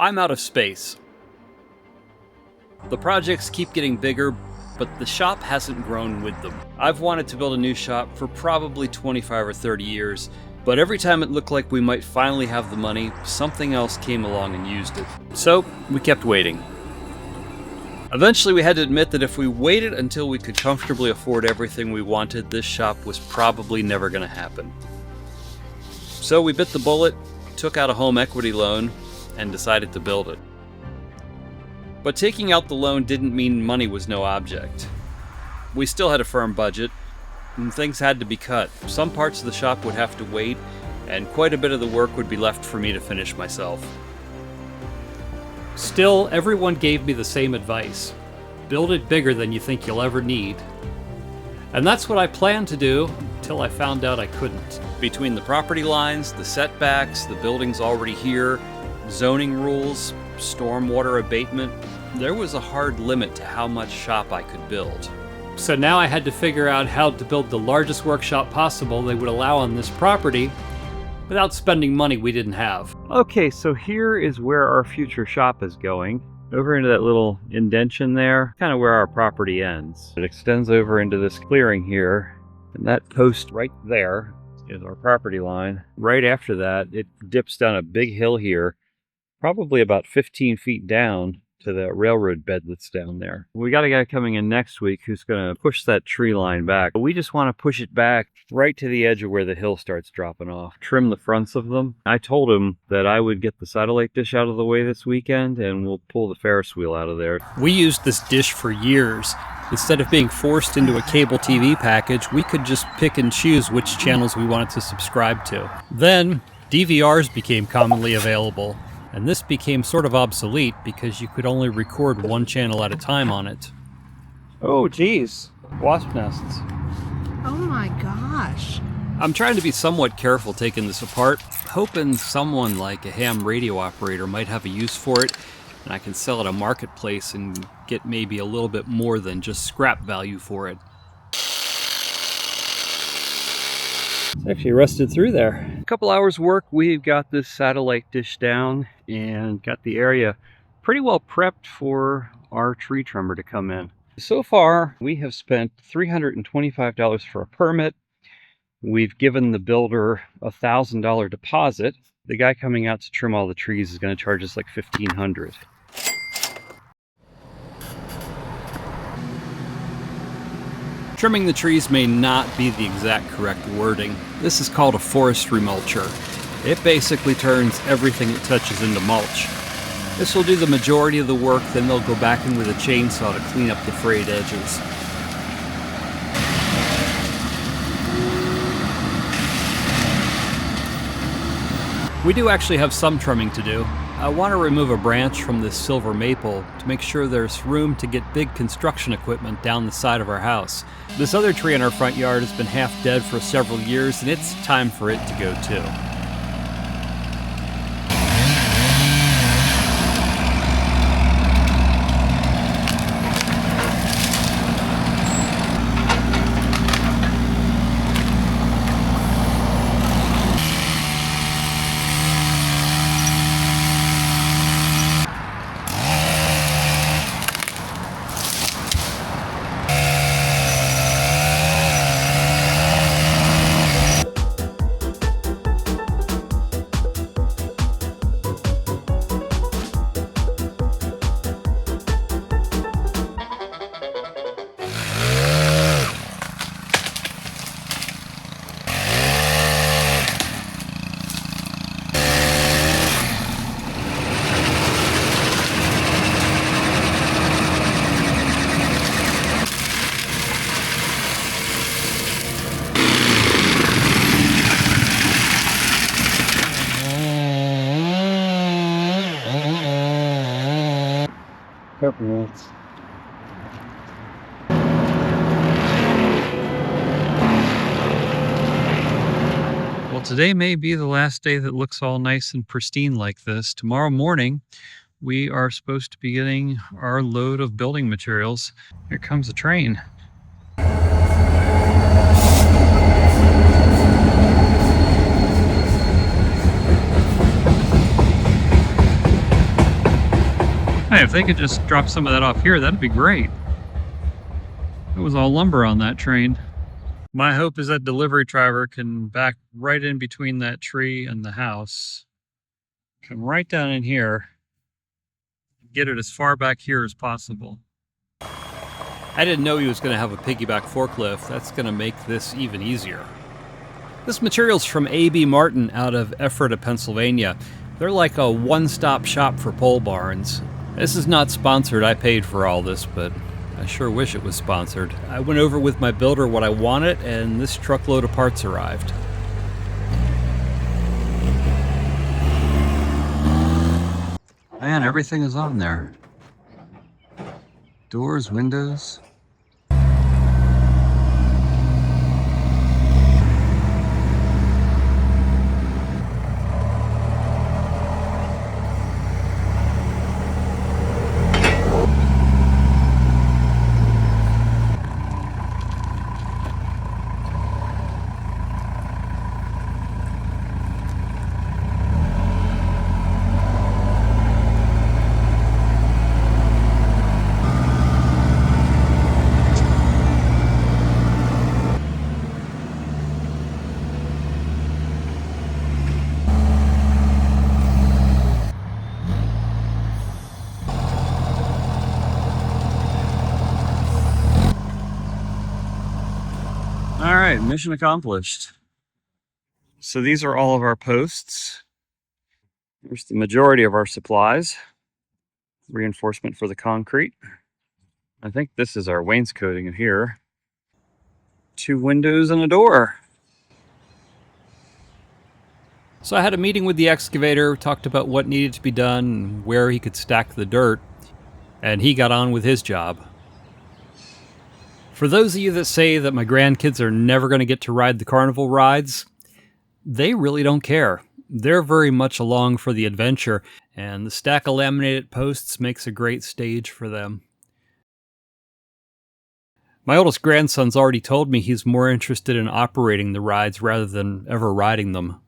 I'm out of space. The projects keep getting bigger, but the shop hasn't grown with them. I've wanted to build a new shop for probably 25 or 30 years, but every time it looked like we might finally have the money, something else came along and used it. So we kept waiting. Eventually we had to admit that if we waited until we could comfortably afford everything we wanted, this shop was probably never going to happen. So we bit the bullet, took out a home equity loan, and decided to build it. But taking out the loan didn't mean money was no object. We still had a firm budget, and things had to be cut. Some parts of the shop would have to wait, and quite a bit of the work would be left for me to finish myself. Still, everyone gave me the same advice. Build it bigger than you think you'll ever need. And that's what I planned to do, till I found out I couldn't. Between the property lines, the setbacks, the buildings already here, zoning rules, stormwater abatement, there was a hard limit to how much shop I could build. So now I had to figure out how to build the largest workshop possible they would allow on this property without spending money we didn't have. Okay, so here is where our future shop is going. Over into that little indention there, kind of where our property ends. It extends over into this clearing here, and that post right there is our property line. Right after that, it dips down a big hill here, probably about 15 feet down to the railroad bed that's down there. We got a guy coming in next week who's going to push that tree line back. We just want to push it back right to the edge of where the hill starts dropping off. Trim the fronts of them. I told him that I would get the satellite dish out of the way this weekend and we'll pull the Ferris wheel out of there. We used this dish for years. Instead of being forced into a cable TV package, we could just pick and choose which channels we wanted to subscribe to. Then, DVRs became commonly available. And this became sort of obsolete because you could only record one channel at a time on it. Oh, geez. Wasp nests. Oh my gosh. I'm trying to be somewhat careful taking this apart, hoping someone like a ham radio operator might have a use for it, and I can sell it at a marketplace and get maybe a little bit more than just scrap value for it. It's actually rusted through there. A couple hours work, we've got this satellite dish down and got the area pretty well prepped for our tree trimmer to come in. So far, we have spent $325 for a permit. We've given the builder a $1,000 deposit. The guy coming out to trim all the trees is going to charge us like $1,500. Trimming the trees may not be the exact correct wording. This is called a forestry mulcher. It basically turns everything it touches into mulch. This will do the majority of the work, then they'll go back in with a chainsaw to clean up the frayed edges. We do actually have some trimming to do. I want to remove a branch from this silver maple to make sure there's room to get big construction equipment down the side of our house. This other tree in our front yard has been half dead for several years, and it's time for it to go too. Peppermints. Well, today may be the last day that looks all nice and pristine like this. Tomorrow morning, we are supposed to be getting our load of building materials. Here comes the train. Hey, if they could just drop some of that off here, that'd be great. It was all lumber on that train. My hope is that delivery driver can back right in between that tree and the house. Come right down in here. Get it as far back here as possible. I didn't know he was going to have a piggyback forklift. That's going to make this even easier. This material's from A.B. Martin out of Ephrata, Pennsylvania. They're like a one-stop shop for pole barns. This is not sponsored. I paid for all this, but I sure wish it was sponsored. I went over with my builder what I wanted, and this truckload of parts arrived. Man, everything is on there. Doors, windows. All right, mission accomplished. So these are all of our posts. There's the majority of our supplies. Reinforcement for the concrete. I think this is our wainscoting in here. 2 windows and a door. So I had a meeting with the excavator, talked about what needed to be done, and where he could stack the dirt, and he got on with his job. For those of you that say that my grandkids are never going to get to ride the carnival rides, they really don't care. They're very much along for the adventure, and the stack of laminated posts makes a great stage for them. My oldest grandson's already told me he's more interested in operating the rides rather than ever riding them.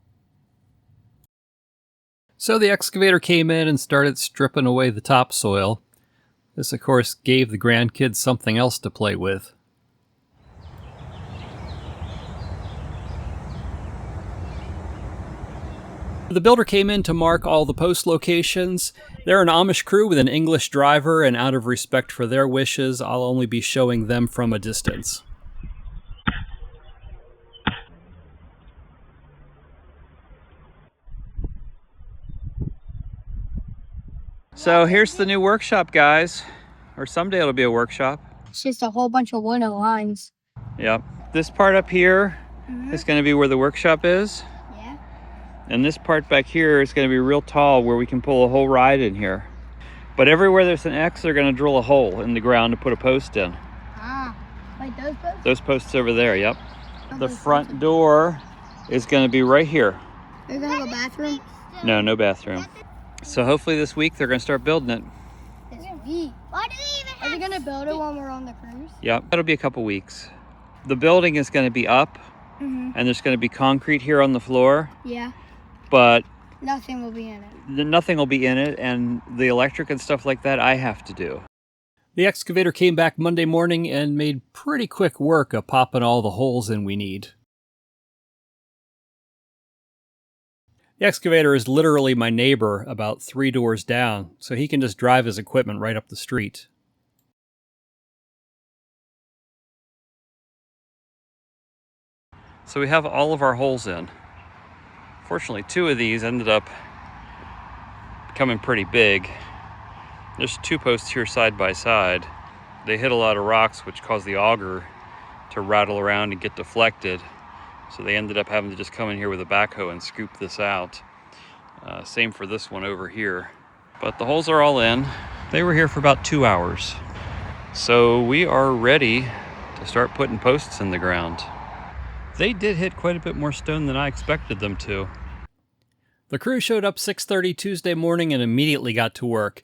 So the excavator came in and started stripping away the topsoil. This, of course, gave the grandkids something else to play with. The builder came in to mark all the post locations. They're an Amish crew with an English driver, and out of respect for their wishes, I'll only be showing them from a distance. So here's the new workshop, guys. Or someday it'll be a workshop. It's just a whole bunch of window lines. Yep. This part up here is going to be where the workshop is. Yeah. And this part back here is going to be real tall where we can pull a whole ride in here. But everywhere there's an X, they're going to drill a hole in the ground to put a post in. Ah, like those posts? Those posts over there, yep. The front door is going to be right here. They're going to have a bathroom? No, no bathroom. So hopefully this week they're going to start building it. This week? Why do they even Are they going to build it when we're on the cruise? Yep, it'll be a couple weeks. The building is going to be up, and there's going to be concrete here on the floor. Yeah. But nothing will be in it. Nothing will be in it, and the electric and stuff like that I have to do. The excavator came back Monday morning and made pretty quick work of popping all the holes in we need. The excavator is literally my neighbor about 3 doors down, so he can just drive his equipment right up the street. So we have all of our holes in. Fortunately, 2 of these ended up becoming pretty big. There's 2 posts here side by side. They hit a lot of rocks, which caused the auger to rattle around and get deflected. So they ended up having to just come in here with a backhoe and scoop this out. Same for this one over here. But the holes are all in. They were here for about 2 hours. So we are ready to start putting posts in the ground. They did hit quite a bit more stone than I expected them to. The crew showed up 6:30 Tuesday morning and immediately got to work.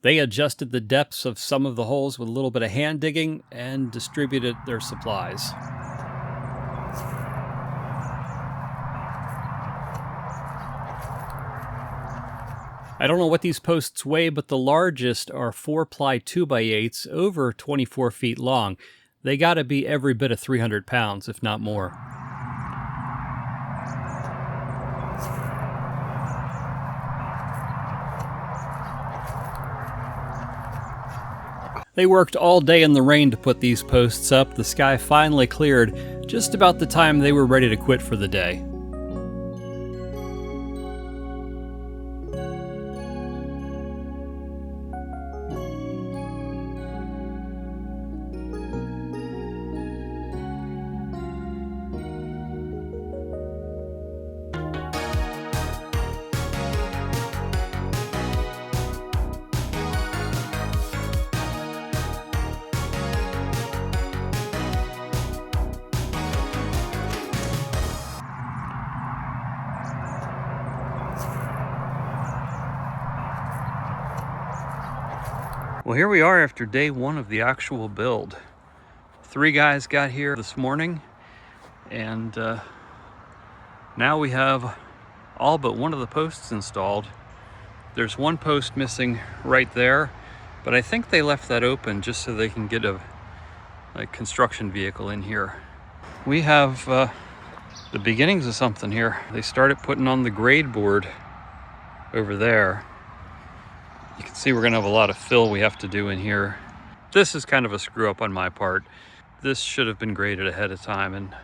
They adjusted the depths of some of the holes with a little bit of hand digging and distributed their supplies. I don't know what these posts weigh, but the largest are 4-ply 2x8s over 24 feet long. They gotta be every bit of 300 pounds, if not more. They worked all day in the rain to put these posts up. The sky finally cleared just about the time they were ready to quit for the day. Well, here we are after day one of the actual build. 3 guys got here this morning, and now we have all but one of the posts installed. There's one post missing right there, but I think they left that open just so they can get a construction vehicle in here. We have the beginnings of something here. They started putting on the grade board over there. You can see we're gonna have a lot of fill we have to do in here. This is kind of a screw up on my part. This should have been graded ahead of time, and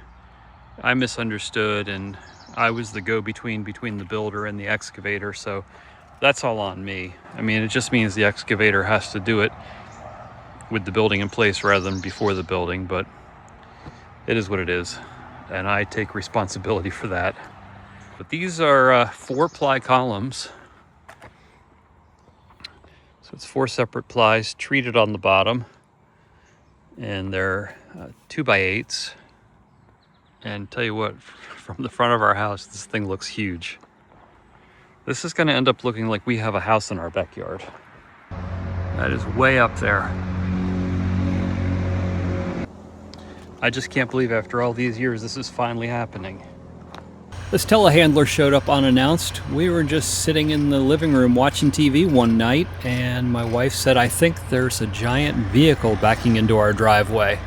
I misunderstood, and I was the go-between between the builder and the excavator, so that's all on me. I mean, it just means the excavator has to do it with the building in place rather than before the building, but it is what it is, and I take responsibility for that. But these are 4-ply columns. So it's 4 separate plies treated on the bottom, and they're 2x8s. And tell you what, from the front of our house, this thing looks huge. This is gonna end up looking like we have a house in our backyard. That is way up there. I just can't believe after all these years, this is finally happening. This telehandler showed up unannounced. We were just sitting in the living room watching TV one night, and my wife said, "I think there's a giant vehicle backing into our driveway."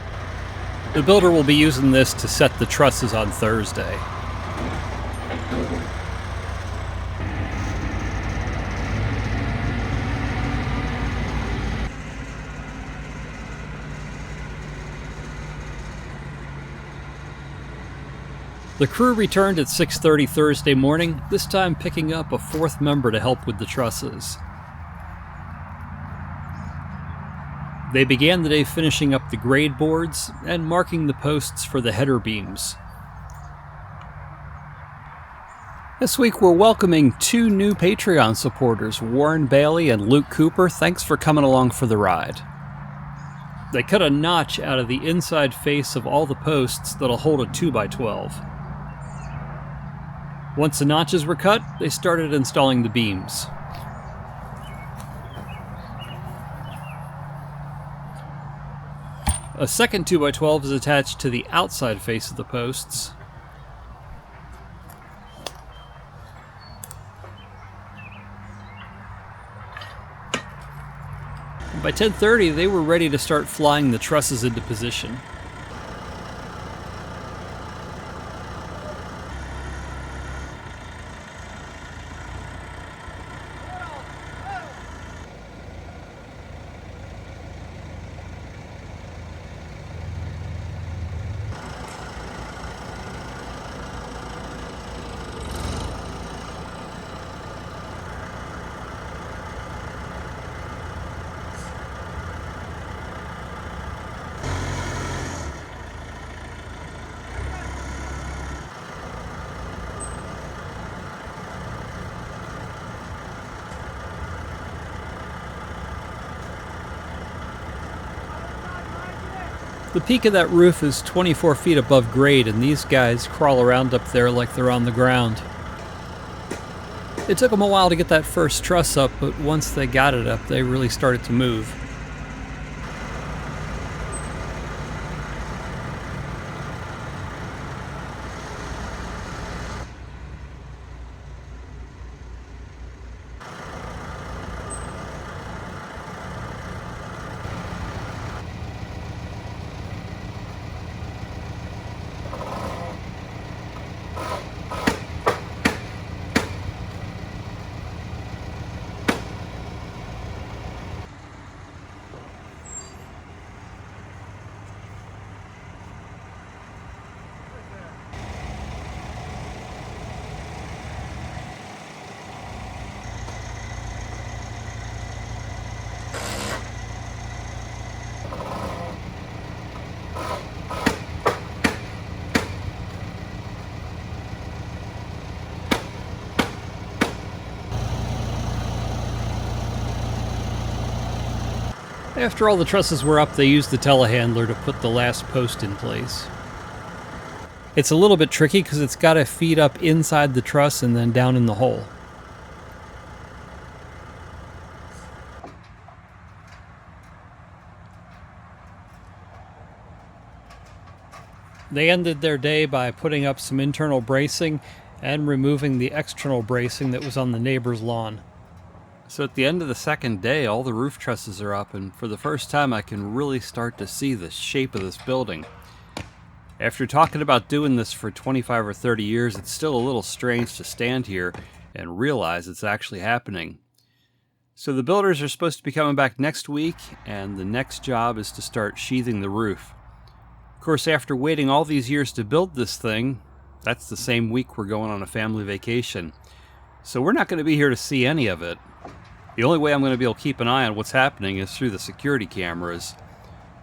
The builder will be using this to set the trusses on Thursday. The crew returned at 6:30 Thursday morning, this time picking up a 4th member to help with the trusses. They began the day finishing up the grade boards and marking the posts for the header beams. This week we're welcoming 2 new Patreon supporters, Warren Bailey and Luke Cooper. Thanks for coming along for the ride. They cut a notch out of the inside face of all the posts that'll hold a 2x12. Once the notches were cut, they started installing the beams. A second 2x12 is attached to the outside face of the posts. By 10:30, they were ready to start flying the trusses into position. The peak of that roof is 24 feet above grade, and these guys crawl around up there like they're on the ground. It took them a while to get that first truss up, but once they got it up, they really started to move. After all the trusses were up, they used the telehandler to put the last post in place. It's a little bit tricky because it's got to feed up inside the truss and then down in the hole. They ended their day by putting up some internal bracing and removing the external bracing that was on the neighbor's lawn. So at the end of the second day, all the roof trusses are up, and for the first time I can really start to see the shape of this building. After talking about doing this for 25 or 30 years, it's still a little strange to stand here and realize it's actually happening. So the builders are supposed to be coming back next week, and the next job is to start sheathing the roof. Of course, after waiting all these years to build this thing, that's the same week we're going on a family vacation. So we're not going to be here to see any of it. The only way I'm going to be able to keep an eye on what's happening is through the security cameras.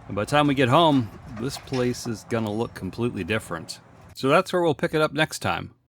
And by the time we get home, this place is going to look completely different. So that's where we'll pick it up next time.